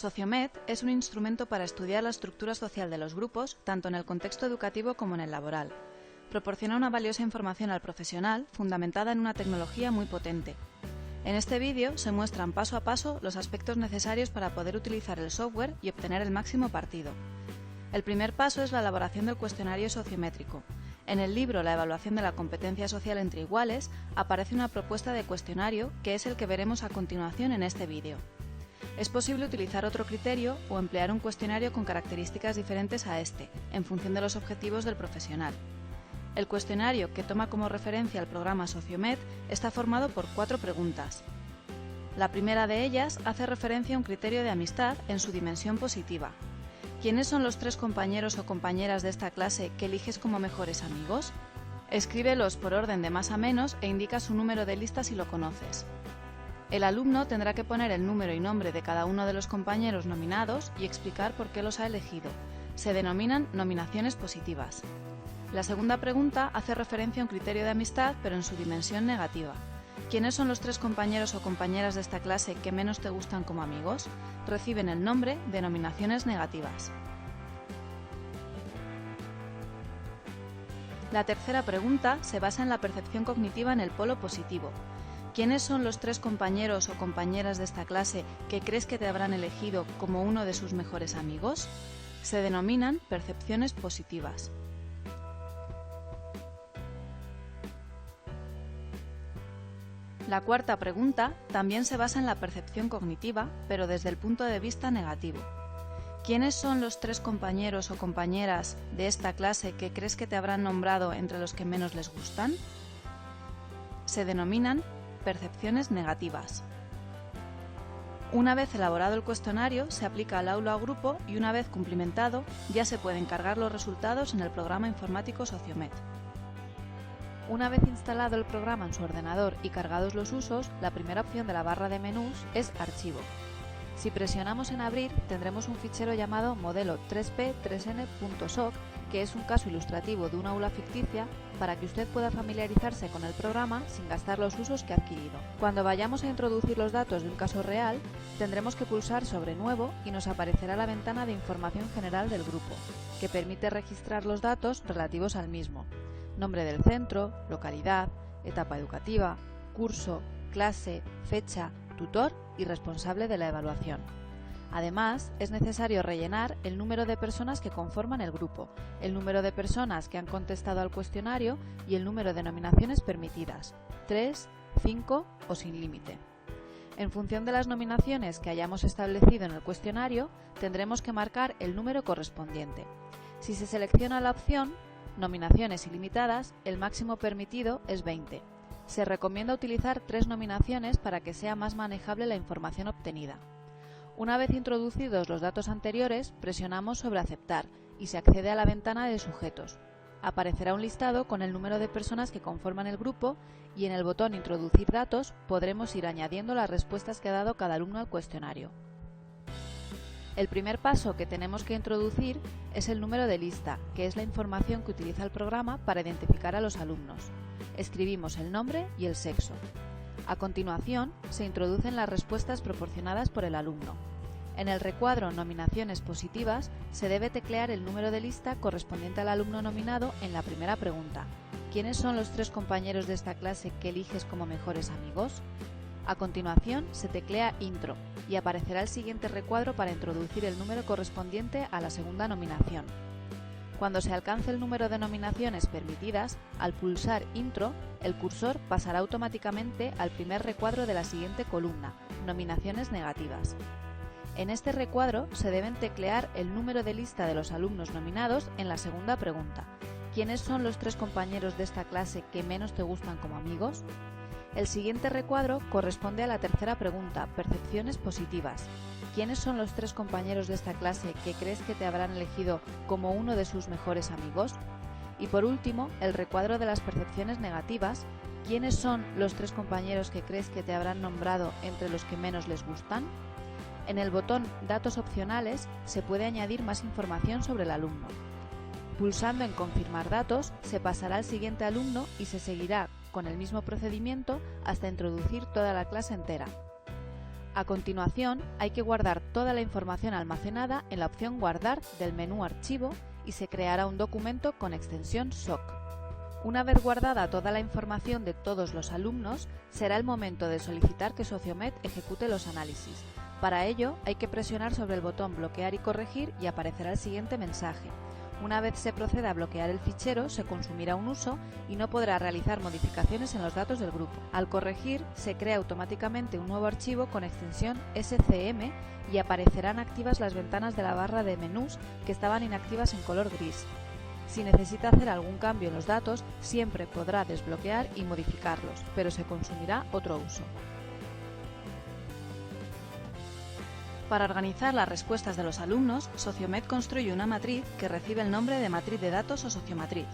Sociomed es un instrumento para estudiar la estructura social de los grupos, tanto en el contexto educativo como en el laboral. Proporciona una valiosa información al profesional, fundamentada en una tecnología muy potente. En este vídeo se muestran paso a paso los aspectos necesarios para poder utilizar el software y obtener el máximo partido. El primer paso es la elaboración del cuestionario sociométrico. En el libro La evaluación de la competencia social entre iguales aparece una propuesta de cuestionario que es el que veremos a continuación en este vídeo. Es posible utilizar otro criterio o emplear un cuestionario con características diferentes a este, en función de los objetivos del profesional. El cuestionario, que toma como referencia el programa Sociomed, está formado por 4 preguntas. La primera de ellas hace referencia a un criterio de amistad en su dimensión positiva. ¿Quiénes son los 3 compañeros o compañeras de esta clase que eliges como mejores amigos? Escríbelos por orden de más a menos e indica su número de lista si lo conoces. El alumno tendrá que poner el número y nombre de cada uno de los compañeros nominados y explicar por qué los ha elegido. Se denominan nominaciones positivas. La segunda pregunta hace referencia a un criterio de amistad, pero en su dimensión negativa. ¿Quiénes son los 3 compañeros o compañeras de esta clase que menos te gustan como amigos? Reciben el nombre de nominaciones negativas. La tercera pregunta se basa en la percepción cognitiva en el polo positivo. ¿Quiénes son los 3 compañeros o compañeras de esta clase que crees que te habrán elegido como uno de sus mejores amigos? Se denominan percepciones positivas. La cuarta pregunta también se basa en la percepción cognitiva, pero desde el punto de vista negativo. ¿Quiénes son los 3 compañeros o compañeras de esta clase que crees que te habrán nombrado entre los que menos les gustan? Se denominan percepciones negativas. Una vez elaborado el cuestionario, se aplica al aula o grupo y una vez cumplimentado, ya se pueden cargar los resultados en el programa informático Sociomed. Una vez instalado el programa en su ordenador y cargados los usos, la primera opción de la barra de menús es Archivo. Si presionamos en Abrir, tendremos un fichero llamado modelo 3p3n.soc, que es un caso ilustrativo de una aula ficticia para que usted pueda familiarizarse con el programa sin gastar los usos que ha adquirido. Cuando vayamos a introducir los datos de un caso real, tendremos que pulsar sobre Nuevo y nos aparecerá la ventana de información general del grupo, que permite registrar los datos relativos al mismo: nombre del centro, localidad, etapa educativa, curso, clase, fecha, tutor y responsable de la evaluación. Además, es necesario rellenar el número de personas que conforman el grupo, el número de personas que han contestado al cuestionario y el número de nominaciones permitidas, 3, 5 o sin límite. En función de las nominaciones que hayamos establecido en el cuestionario, tendremos que marcar el número correspondiente. Si se selecciona la opción Nominaciones ilimitadas, el máximo permitido es 20. Se recomienda utilizar 3 nominaciones para que sea más manejable la información obtenida. Una vez introducidos los datos anteriores, presionamos sobre Aceptar y se accede a la ventana de Sujetos. Aparecerá un listado con el número de personas que conforman el grupo y en el botón Introducir datos podremos ir añadiendo las respuestas que ha dado cada alumno al cuestionario. El primer paso que tenemos que introducir es el número de lista, que es la información que utiliza el programa para identificar a los alumnos. Escribimos el nombre y el sexo. A continuación, se introducen las respuestas proporcionadas por el alumno. En el recuadro Nominaciones positivas se debe teclear el número de lista correspondiente al alumno nominado en la primera pregunta. ¿Quiénes son los 3 compañeros de esta clase que eliges como mejores amigos? A continuación, se teclea Intro y aparecerá el siguiente recuadro para introducir el número correspondiente a la segunda nominación. Cuando se alcance el número de nominaciones permitidas, al pulsar Intro, el cursor pasará automáticamente al primer recuadro de la siguiente columna, Nominaciones negativas. En este recuadro se deben teclear el número de lista de los alumnos nominados en la segunda pregunta. ¿Quiénes son los 3 compañeros de esta clase que menos te gustan como amigos? El siguiente recuadro corresponde a la tercera pregunta, Percepciones positivas. ¿Quiénes son los 3 compañeros de esta clase que crees que te habrán elegido como uno de sus mejores amigos? Y por último, el recuadro de las percepciones negativas. ¿Quiénes son los 3 compañeros que crees que te habrán nombrado entre los que menos les gustan? En el botón Datos opcionales se puede añadir más información sobre el alumno. Pulsando en Confirmar datos, se pasará al siguiente alumno y se seguirá con el mismo procedimiento hasta introducir toda la clase entera. A continuación, hay que guardar toda la información almacenada en la opción Guardar del menú Archivo y se creará un documento con extensión SOC. Una vez guardada toda la información de todos los alumnos, será el momento de solicitar que Sociomed ejecute los análisis. Para ello, hay que presionar sobre el botón Bloquear y corregir y aparecerá el siguiente mensaje. Una vez se proceda a bloquear el fichero, se consumirá un uso y no podrá realizar modificaciones en los datos del grupo. Al corregir, se crea automáticamente un nuevo archivo con extensión SCM y aparecerán activas las ventanas de la barra de menús que estaban inactivas en color gris. Si necesita hacer algún cambio en los datos, siempre podrá desbloquear y modificarlos, pero se consumirá otro uso. Para organizar las respuestas de los alumnos, Sociomed construye una matriz que recibe el nombre de matriz de datos o sociomatriz.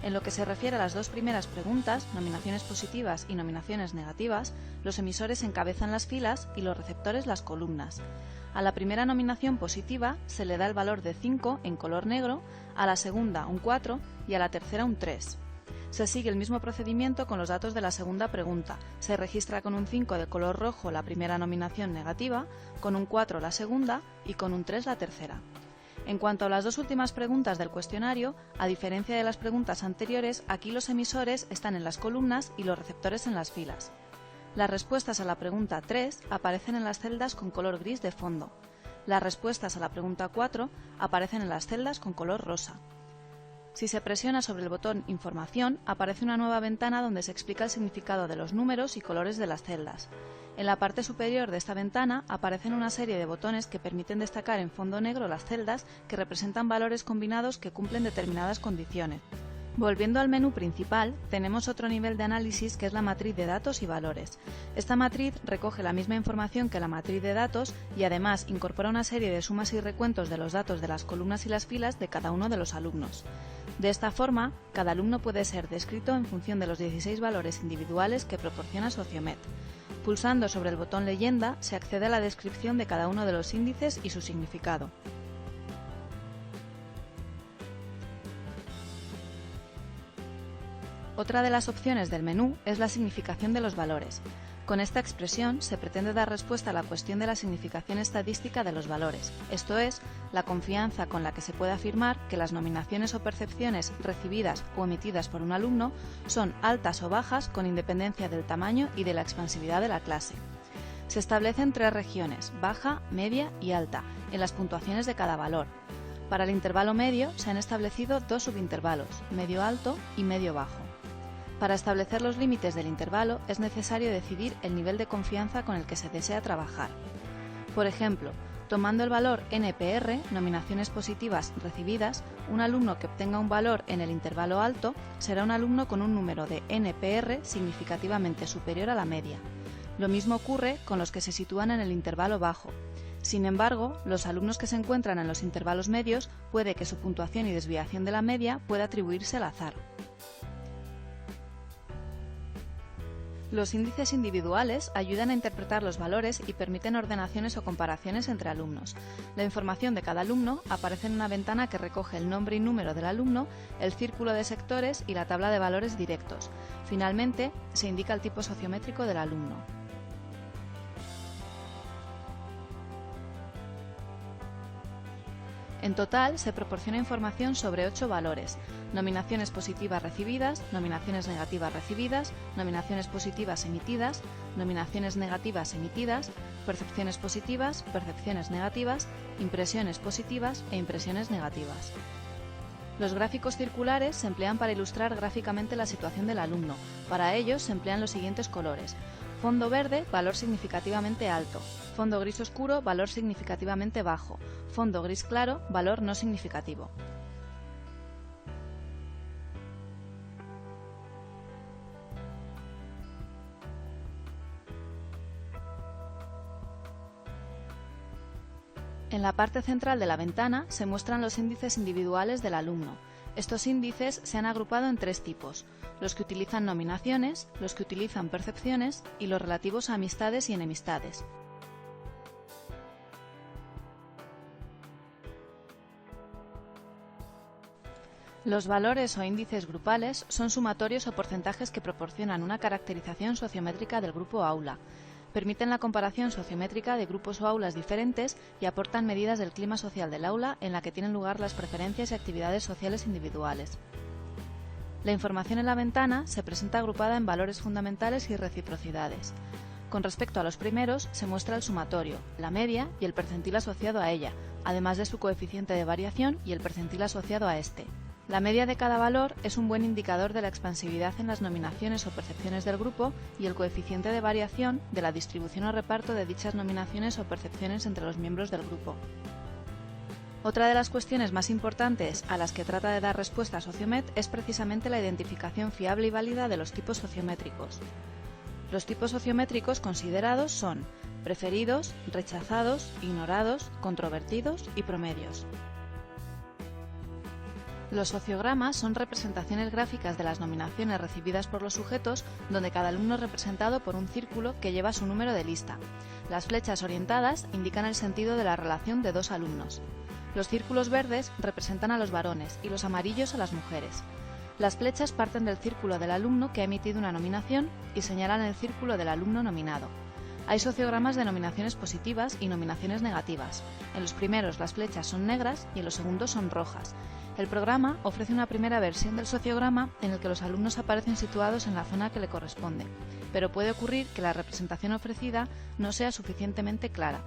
En lo que se refiere a las dos primeras preguntas, nominaciones positivas y nominaciones negativas, los emisores encabezan las filas y los receptores las columnas. A la primera nominación positiva se le da el valor de 5 en color negro, a la segunda un 4 y a la tercera un 3. Se sigue el mismo procedimiento con los datos de la segunda pregunta. Se registra con un 5 de color rojo la primera nominación negativa, con un 4 la segunda y con un 3 la tercera. En cuanto a las dos últimas preguntas del cuestionario, a diferencia de las preguntas anteriores, aquí los emisores están en las columnas y los receptores en las filas. Las respuestas a la pregunta 3 aparecen en las celdas con color gris de fondo. Las respuestas a la pregunta 4 aparecen en las celdas con color rosa. Si se presiona sobre el botón Información, aparece una nueva ventana donde se explica el significado de los números y colores de las celdas. En la parte superior de esta ventana aparecen una serie de botones que permiten destacar en fondo negro las celdas que representan valores combinados que cumplen determinadas condiciones. Volviendo al menú principal, tenemos otro nivel de análisis que es la matriz de datos y valores. Esta matriz recoge la misma información que la matriz de datos y además incorpora una serie de sumas y recuentos de los datos de las columnas y las filas de cada uno de los alumnos. De esta forma, cada alumno puede ser descrito en función de los 16 valores individuales que proporciona Sociomed. Pulsando sobre el botón Leyenda se accede a la descripción de cada uno de los índices y su significado. Otra de las opciones del menú es la significación de los valores. Con esta expresión se pretende dar respuesta a la cuestión de la significación estadística de los valores, esto es, la confianza con la que se puede afirmar que las nominaciones o percepciones recibidas o emitidas por un alumno son altas o bajas con independencia del tamaño y de la expansividad de la clase. Se establecen tres regiones, baja, media y alta, en las puntuaciones de cada valor. Para el intervalo medio se han establecido dos subintervalos, medio alto y medio bajo. Para establecer los límites del intervalo es necesario decidir el nivel de confianza con el que se desea trabajar. Por ejemplo, tomando el valor NPR, nominaciones positivas recibidas, un alumno que obtenga un valor en el intervalo alto será un alumno con un número de NPR significativamente superior a la media. Lo mismo ocurre con los que se sitúan en el intervalo bajo. Sin embargo, los alumnos que se encuentran en los intervalos medios puede que su puntuación y desviación de la media pueda atribuirse al azar. Los índices individuales ayudan a interpretar los valores y permiten ordenaciones o comparaciones entre alumnos. La información de cada alumno aparece en una ventana que recoge el nombre y número del alumno, el círculo de sectores y la tabla de valores directos. Finalmente, se indica el tipo sociométrico del alumno. En total, se proporciona información sobre 8 valores: nominaciones positivas recibidas, nominaciones negativas recibidas, nominaciones positivas emitidas, nominaciones negativas emitidas, percepciones positivas, percepciones negativas, impresiones positivas e impresiones negativas. Los gráficos circulares se emplean para ilustrar gráficamente la situación del alumno. Para ello se emplean los siguientes colores: fondo verde, valor significativamente alto; fondo gris oscuro, valor significativamente bajo; fondo gris claro, valor no significativo. En la parte central de la ventana se muestran los índices individuales del alumno. Estos índices se han agrupado en tres tipos: los que utilizan nominaciones, los que utilizan percepciones y los relativos a amistades y enemistades. Los valores o índices grupales son sumatorios o porcentajes que proporcionan una caracterización sociométrica del grupo aula. Permiten la comparación sociométrica de grupos o aulas diferentes y aportan medidas del clima social del aula en la que tienen lugar las preferencias y actividades sociales individuales. La información en la ventana se presenta agrupada en valores fundamentales y reciprocidades. Con respecto a los primeros, se muestra el sumatorio, la media y el percentil asociado a ella, además de su coeficiente de variación y el percentil asociado a este. La media de cada valor es un buen indicador de la expansividad en las nominaciones o percepciones del grupo y el coeficiente de variación de la distribución o reparto de dichas nominaciones o percepciones entre los miembros del grupo. Otra de las cuestiones más importantes a las que trata de dar respuesta Sociomet es precisamente la identificación fiable y válida de los tipos sociométricos. Los tipos sociométricos considerados son preferidos, rechazados, ignorados, controvertidos y promedios. Los sociogramas son representaciones gráficas de las nominaciones recibidas por los sujetos, donde cada alumno es representado por un círculo que lleva su número de lista. Las flechas orientadas indican el sentido de la relación de dos alumnos. Los círculos verdes representan a los varones y los amarillos a las mujeres. Las flechas parten del círculo del alumno que ha emitido una nominación y señalan el círculo del alumno nominado. Hay sociogramas de nominaciones positivas y nominaciones negativas. En los primeros las flechas son negras y en los segundos son rojas. El programa ofrece una primera versión del sociograma en el que los alumnos aparecen situados en la zona que le corresponde, pero puede ocurrir que la representación ofrecida no sea suficientemente clara,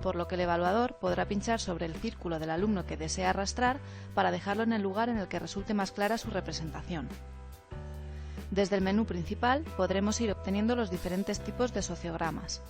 por lo que el evaluador podrá pinchar sobre el círculo del alumno que desea arrastrar para dejarlo en el lugar en el que resulte más clara su representación. Desde el menú principal podremos ir obteniendo los diferentes tipos de sociogramas.